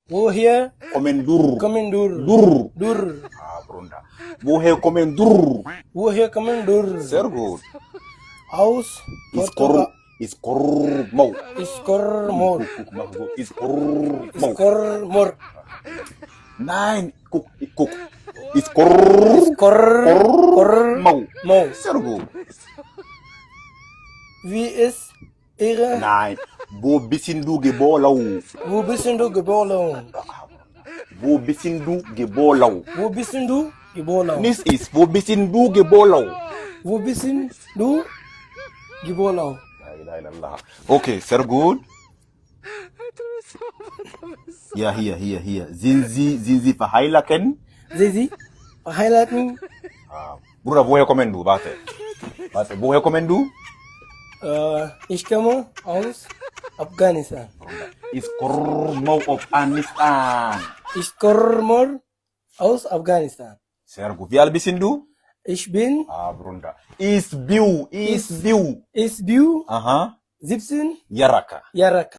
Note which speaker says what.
Speaker 1: Woher
Speaker 2: kommen dur.
Speaker 1: kommen Dur?
Speaker 2: Dur.
Speaker 1: Dur.
Speaker 2: Bruder. Woher kommen dur?
Speaker 1: Woher kommen Dur?
Speaker 2: Sehr gut.
Speaker 1: Aus Portugal.
Speaker 2: Iskormau.
Speaker 1: Iskormor.
Speaker 2: Guck, mach so. Iskormau.
Speaker 1: Iskormor.
Speaker 2: Nein, guck.
Speaker 1: Iskormor.
Speaker 2: Mau. Sehr gut.
Speaker 1: Wie ist Ihre?
Speaker 2: Nein, wo bist du geboren?
Speaker 1: Wo bist du geboren?
Speaker 2: Wo bist du geboren?
Speaker 1: Wo bist du geboren?
Speaker 2: This is, wo bist du geboren?
Speaker 1: Wo bist du geboren?
Speaker 2: La ilaha illallah. Okay, sehr gut. Ja, hier. Sind Sie verheiratet?
Speaker 1: Sie verheiraten?
Speaker 2: Bruder, woher kommen du? Warte, woher kommen du?
Speaker 1: Ich komme aus Afghanistan.
Speaker 2: Iskormau Afghanistan.
Speaker 1: Ich komme aus Afghanistan.
Speaker 2: Sehr gut. Wie alt bist du?
Speaker 1: Ich bin
Speaker 2: Bruder. Isbiu.
Speaker 1: Isbiu
Speaker 2: Aha.
Speaker 1: 17
Speaker 2: Yaraka.
Speaker 1: Jahre alt.